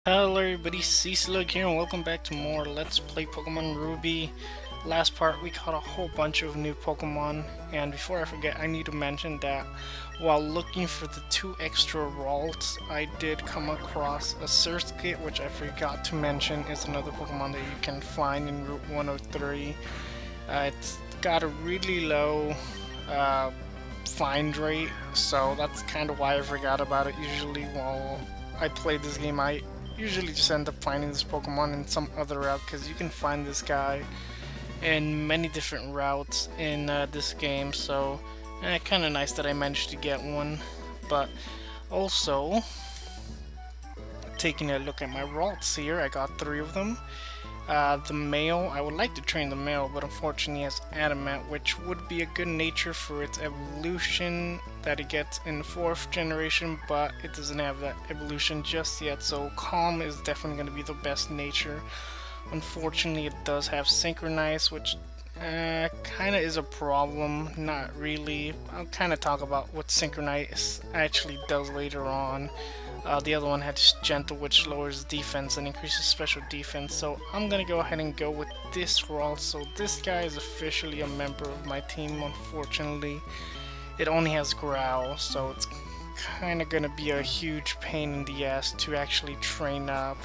Hello everybody, SeaSlug here and welcome back to more Let's Play Pokemon Ruby. Last part we caught a whole bunch of new Pokemon, and before I forget I need to mention that while looking for the 2 extra Ralts, I did come across a Surskit, which I forgot to mention is another Pokemon that you can find in Route 103. It's got a really low find rate, so that's kind of why I forgot about it. Usually while I play this game I usually just end up finding this Pokemon in some other route, because you can find this guy in many different routes in this game, so kind of nice that I managed to get one. But also, taking a look at my Ralts here, I got 3 of them. The male, I would like to train the male, but unfortunately it has Adamant, which would be a good nature for its evolution that it gets in the 4th generation, but it doesn't have that evolution just yet, so Calm is definitely going to be the best nature. Unfortunately it does have Synchronize, which kind of is a problem. Not really. I'll kind of talk about what Synchronize actually does later on. The other one has Gentle, which lowers defense and increases special defense, so I'm gonna go ahead and go with this Ralt. So this guy is officially a member of my team. Unfortunately, it only has Growl, so it's kind of gonna be a huge pain in the ass to actually train up.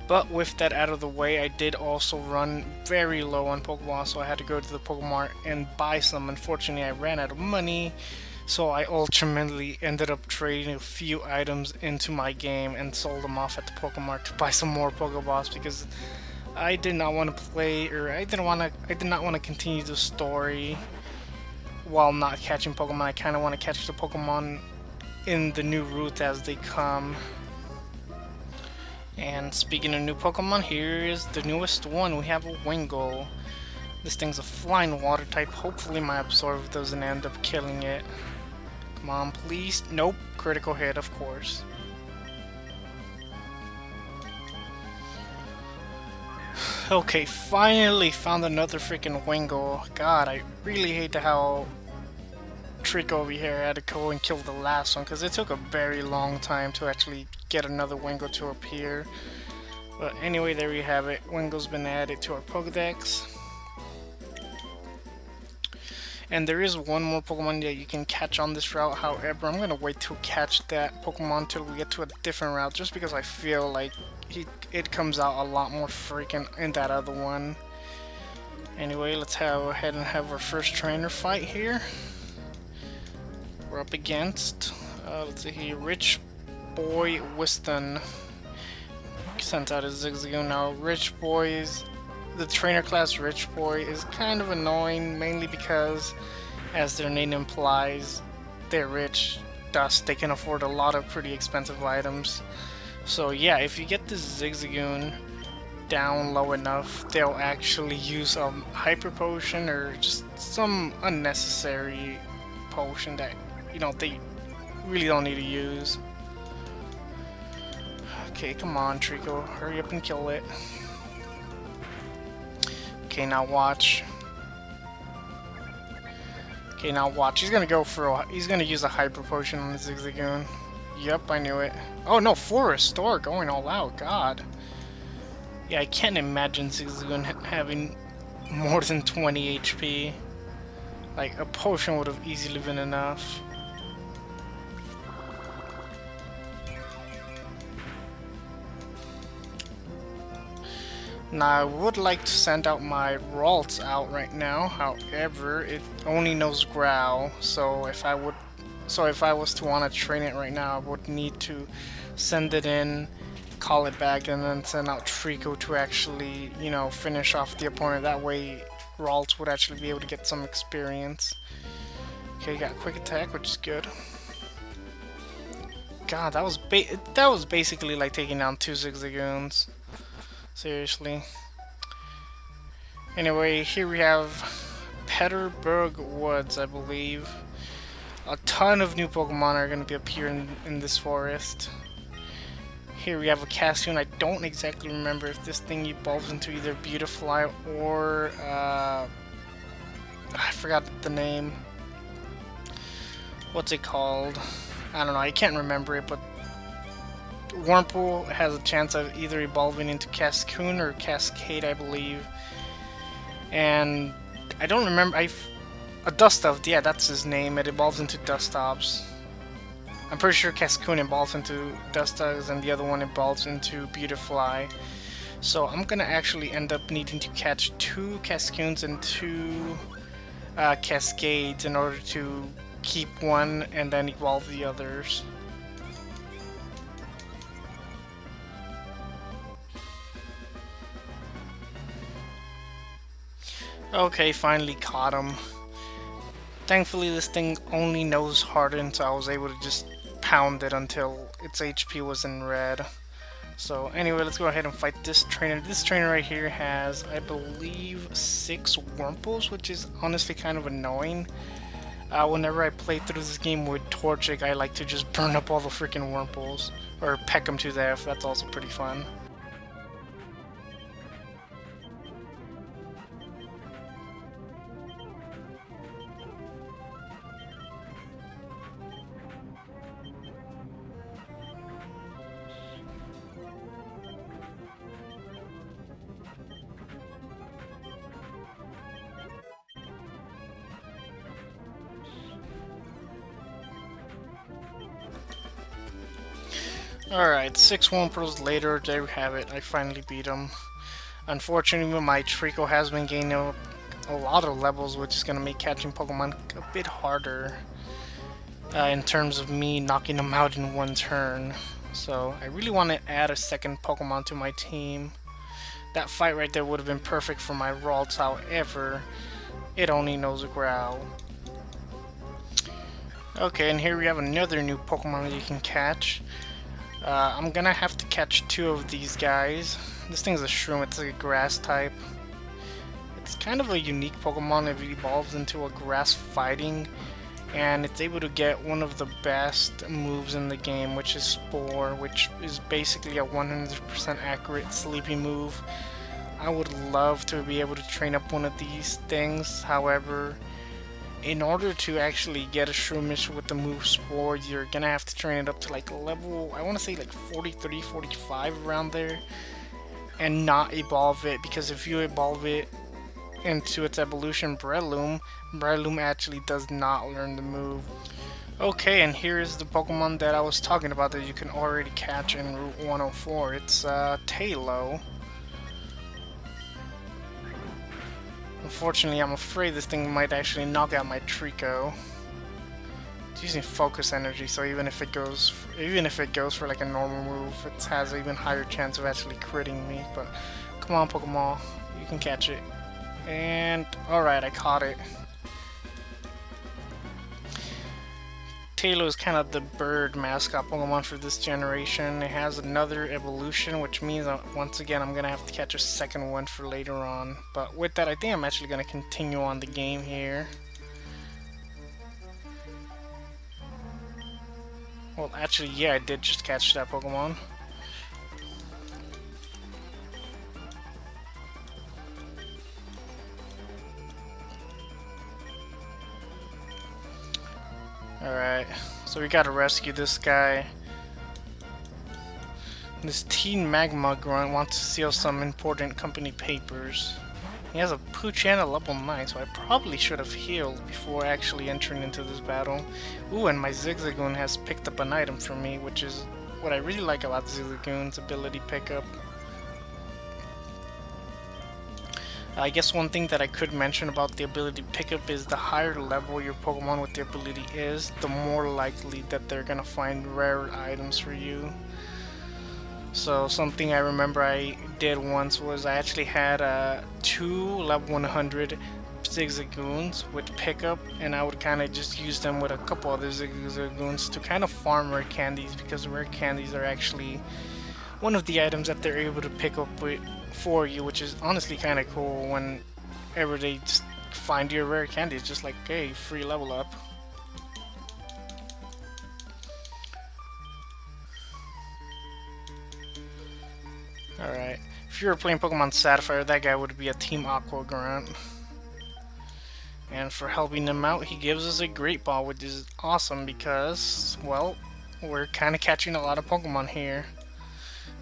But with that out of the way, I did also run very low on Pokemon, so I had to go to the Pokemart and buy some. Unfortunately, I ran out of money, so I ultimately ended up trading a few items into my game and sold them off at the Pokemart to buy some more Pokeballs, because I did not want to play, or I did not want to continue the story while not catching Pokemon. I kind of want to catch the Pokemon in the new route as they come. And speaking of new Pokemon, here is the newest one. We have a Wingull. This thing's a flying water type. Hopefully my Absorb doesn't end up killing it. Come on, please. Nope. Critical hit, of course. Okay, finally found another freaking Wingull. God, I really hate how Trick over here had to go and kill the last one, because it took a very long time to actually get another Wingull to appear. But anyway, there you have it. Wingull's been added to our Pokedex. And there is one more Pokemon that you can catch on this route. However, I'm gonna wait to catch that Pokemon till we get to a different route, just because I feel like it comes out a lot more freaking in that other one. Anyway, let's go ahead and have our first trainer fight here. We're up against, let's see here, Rich Boy Whiston. Sent out his Zigzagoon. Now, Rich Boys, the trainer class Rich Boy is kind of annoying, mainly because, as their name implies, they're rich, thus they can afford a lot of pretty expensive items. So yeah, if you get this Zigzagoon down low enough, they'll actually use a Hyper Potion or just some unnecessary potion that, you know, they really don't need to use. Okay, come on, Trico, hurry up and kill it. Okay, now watch. Okay, now watch. He's gonna go for he's gonna use a Hyper Potion on the Zigzagoon. Yep, I knew it. Oh no, for Restore, going all out, god. Yeah, I can't imagine Zigzagoon having more than 20 HP. Like, a potion would have easily been enough. Now, I would like to send out my Ralts out right now. However, it only knows Growl, so if I was to want to train it right now, I would need to send it in, call it back, and then send out Trico to actually, you know, finish off the opponent. That way, Ralts would actually be able to get some experience. Okay, got quick attack, which is good. God, that was basically like taking down 2 Zigzagoons. Seriously. Anyway, here we have Peterburg Woods, I believe. A ton of new Pokemon are going to be appearing in this forest. Here we have a Cassioon. I don't exactly remember if this thing evolves into either Beautifly or I forgot the name. What's it called? I don't know, I can't remember it, but Wurmple has a chance of either evolving into Cascoon or Cascade, I believe. And I don't remember. A Dustoff, yeah, that's his name. It evolves into Dustops. I'm pretty sure Cascoon evolves into Dustops, and the other one evolves into Beautifly. So I'm gonna actually end up needing to catch 2 Cascoons and 2 Cascades in order to keep one and then evolve the others. Okay, finally caught him. Thankfully this thing only knows Harden, so I was able to just pound it until its HP was in red. So anyway, let's go ahead and fight this trainer. This trainer right here has, I believe, 6 Wurmples, which is honestly kind of annoying. Whenever I play through this game with Torchic, I like to just burn up all the freaking Wurmples, or peck them to death. That's also pretty fun. Alright, 6 Wurmples later, there we have it. I finally beat him. Unfortunately, my Trico has been gaining a lot of levels, which is going to make catching Pokemon a bit harder in terms of me knocking them out in one turn. So I really want to add a second Pokemon to my team. That fight right there would have been perfect for my Ralts, however, it only knows a Growl. Okay, and here we have another new Pokemon that you can catch. I'm gonna have to catch 2 of these guys. This thing's a Shroom, it's like a grass type. It's kind of a unique Pokemon. It evolves into a grass fighting, and it's able to get one of the best moves in the game, which is Spore, which is basically a 100% accurate sleepy move. I would love to be able to train up one of these things, however, in order to actually get a Shroomish with the move Spore, you're gonna have to train it up to like level, I want to say like 43, 45 around there, and not evolve it, because if you evolve it into its evolution Breloom, Breloom actually does not learn the move. Okay, and here is the Pokemon that I was talking about that you can already catch in Route 104. It's Tailo. Unfortunately, I'm afraid this thing might actually knock out my Trico. It's using focus energy, so even if it goes for like a normal move, it has an even higher chance of actually critting me. But come on, Pokemon, you can catch it. And alright, I caught it. Tailo is kind of the bird mascot Pokemon for this generation. It has another evolution, which means once again I'm gonna have to catch a second one for later on. But with that, I think I'm actually gonna continue on the game here. Well, actually, yeah, I did just catch that Pokemon. Alright, so we gotta rescue this guy. This Teen Magma Grunt wants to seal some important company papers. He has a Poochyena level 9, so I probably should have healed before actually entering into this battle. Ooh, and my Zigzagoon has picked up an item for me, which is what I really like about Zigzagoon's ability pickup. I guess one thing that I could mention about the ability pickup is the higher level your Pokemon with the ability is, the more likely that they're gonna find rare items for you. So something I remember I did once was I actually had 2 level 100 Zigzagoons with pickup, and I would kind of just use them with a couple other Zigzagoons to kind of farm rare candies, because rare candies are actually one of the items that they're able to pick up for you, which is honestly kind of cool whenever they just find your rare candy. It's just like, hey, free level up. Alright, if you were playing Pokemon Sapphire, that guy would be a Team Aqua Grunt. And for helping him out, he gives us a Great Ball, which is awesome because, well, we're kind of catching a lot of Pokemon here.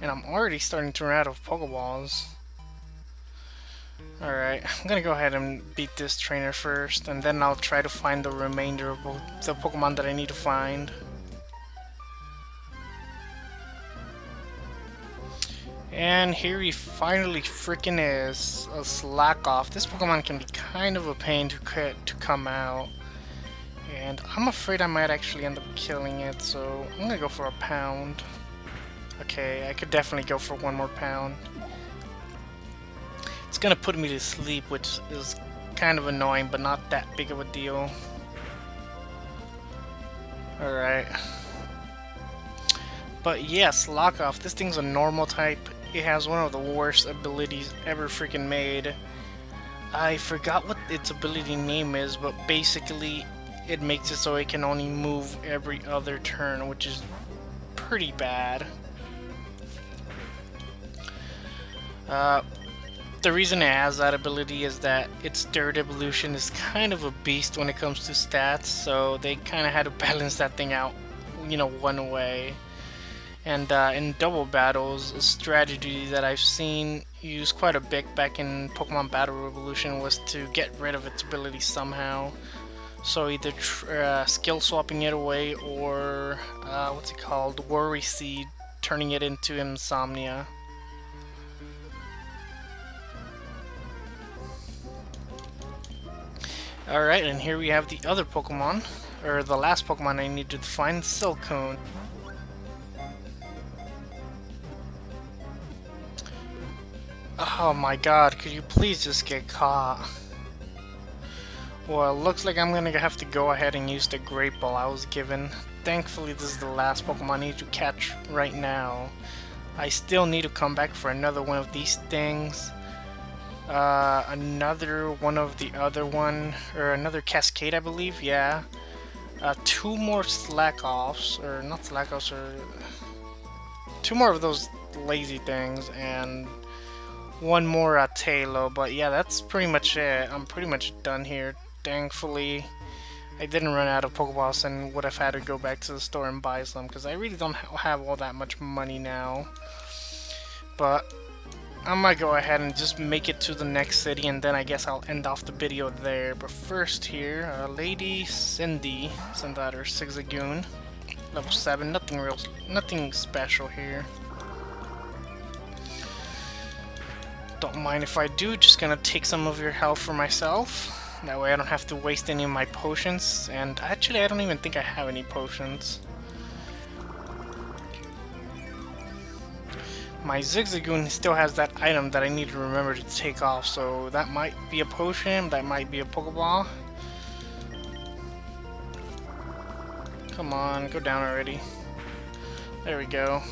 And I'm already starting to run out of Pokeballs. Alright, I'm gonna go ahead and beat this trainer first, and then I'll try to find the remainder of the Pokemon that I need to find. And here he finally freaking is, a Slakoth. This Pokemon can be kind of a pain to come out. And I'm afraid I might actually end up killing it, so I'm gonna go for a pound. Okay, I could definitely go for one more pound. It's gonna put me to sleep, which is kind of annoying, but not that big of a deal. Alright. But yes, Slakoth, this thing's a normal type. It has one of the worst abilities ever freaking made. I forgot what its ability name is, but basically it makes it so it can only move every other turn, which is pretty bad. The reason it has that ability is that its third evolution is kind of a beast when it comes to stats, so they kind of had to balance that thing out, you know, one way. And in double battles, a strategy that I've seen used quite a bit back in Pokemon Battle Revolution was to get rid of its ability somehow. So either skill swapping it away, or what's it called, Worry Seed, turning it into Insomnia. Alright, and here we have the other Pokemon, or the last Pokemon I needed to find, Silcoon. Oh my god, could you please just get caught? Well, it looks like I'm gonna have to go ahead and use the Great Ball I was given. Thankfully, this is the last Pokemon I need to catch right now. I still need to come back for another one of these things. Another one of the other one, or another Cascade, I believe, yeah. Two more Slakoths, or not Slakoths, or two more of those lazy things, and one more Tailo. But yeah, that's pretty much it. I'm pretty much done here. Thankfully, I didn't run out of Pokeballs and would have had to go back to the store and buy some, because I really don't have all that much money now. But I'm gonna go ahead and just make it to the next city, and then I guess I'll end off the video there. But first here, Lady Cindy sent out her Zigzagoon, level 7. Nothing special here. Don't mind if I do. Just gonna take some of your health for myself. That way I don't have to waste any of my potions. And actually, I don't even think I have any potions. My Zigzagoon still has that item that I need to remember to take off, so that might be a potion, that might be a Pokeball. Come on, go down already. There we go.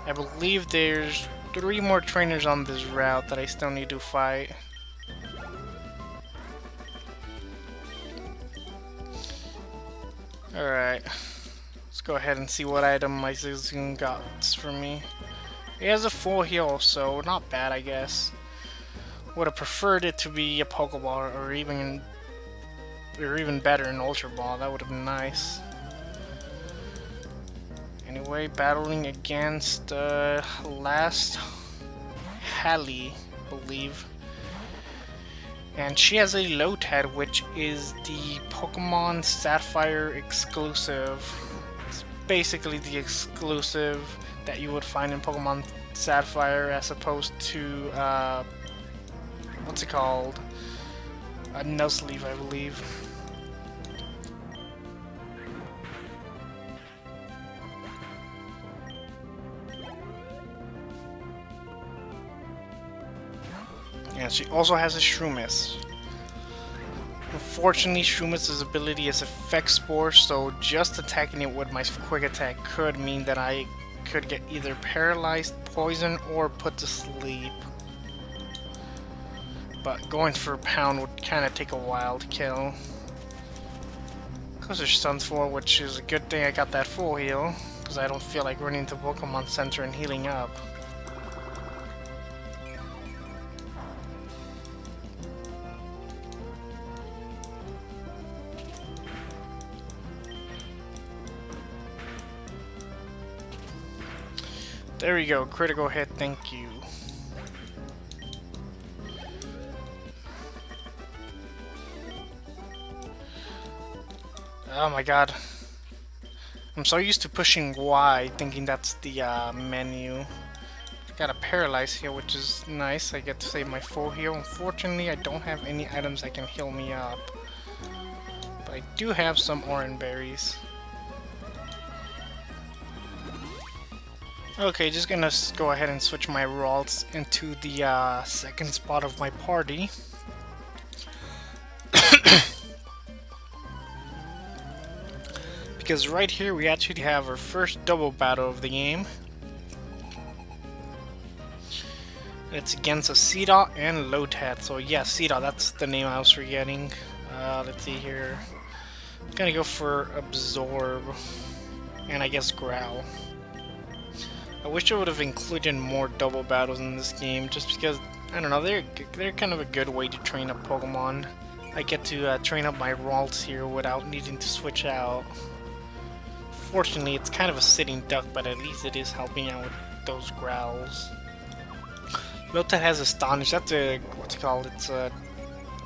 I believe there's 3 more trainers on this route that I still need to fight. Alright. Let's go ahead and see what item my Zigzagoon got for me. It has a full heal, so not bad, I guess. Would have preferred it to be a Pokeball, or even better, an Ultra Ball. That would have been nice. Anyway, battling against last Hallie, I believe. And she has a Lotad, which is the Pokemon Sapphire exclusive. It's basically the exclusive that you would find in Pokemon Sapphire, as opposed to, what's it called? A Nuzleaf, I believe. And she also has a Shroomish. Unfortunately, Shroomish' ability is Effect Spore, so just attacking it with my Quick Attack could mean that I could get either paralyzed, poisoned, or put to sleep. But going for a pound would kind of take a while to kill. Because there's Sun's 4, which is a good thing I got that full heal, because I don't feel like running to Pokemon Center and healing up. There we go, critical hit, thank you. Oh my god. I'm so used to pushing Y, thinking that's the menu. Got a paralyze here, which is nice. I get to save my full heal. Unfortunately, I don't have any items that can heal me up. But I do have some orange berries. Okay, just gonna go ahead and switch my Ralts into the second spot of my party. Because right here we actually have our first double battle of the game. It's against a Seedot and Lotad. So yeah, Seedot, that's the name I was forgetting. Let's see here. I'm gonna go for Absorb. And I guess Growl. I wish I would have included more double battles in this game, just because, I don't know, they're kind of a good way to train up Pokemon. I get to train up my Ralts here without needing to switch out. Fortunately, it's kind of a sitting duck, but at least it is helping out with those growls. Lotad has Astonish. That's a, what's it called? It's a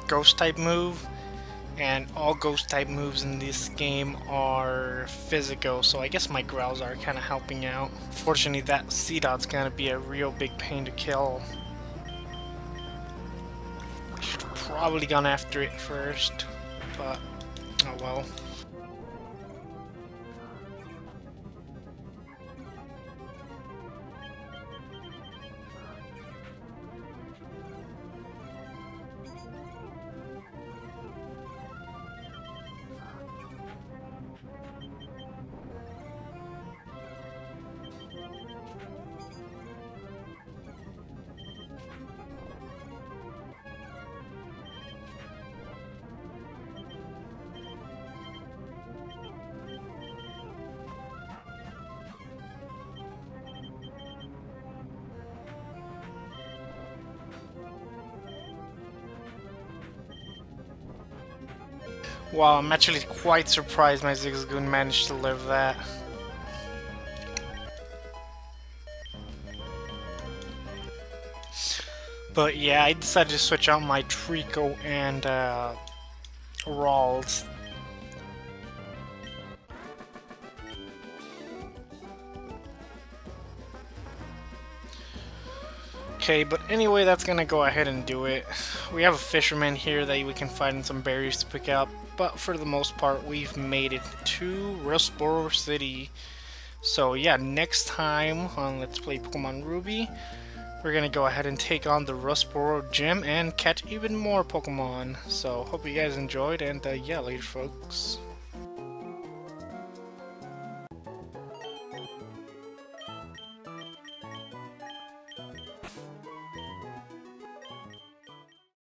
ghost type move. And all ghost type moves in this game are physical, so I guess my growls are kind of helping out. Fortunately, that Seedot's gonna be a real big pain to kill. Should have probably gone after it first, but oh well. Wow, I'm actually quite surprised my Zigzagoon managed to live that. But yeah, I decided to switch out my Trico and Ralts. Okay, but anyway, that's gonna go ahead and do it. We have a fisherman here that we can find some berries to pick up, but for the most part, we've made it to Rustboro City. So yeah, next time on Let's Play Pokemon Ruby, we're gonna go ahead and take on the Rustboro Gym and catch even more Pokemon. So hope you guys enjoyed, and yeah, later folks.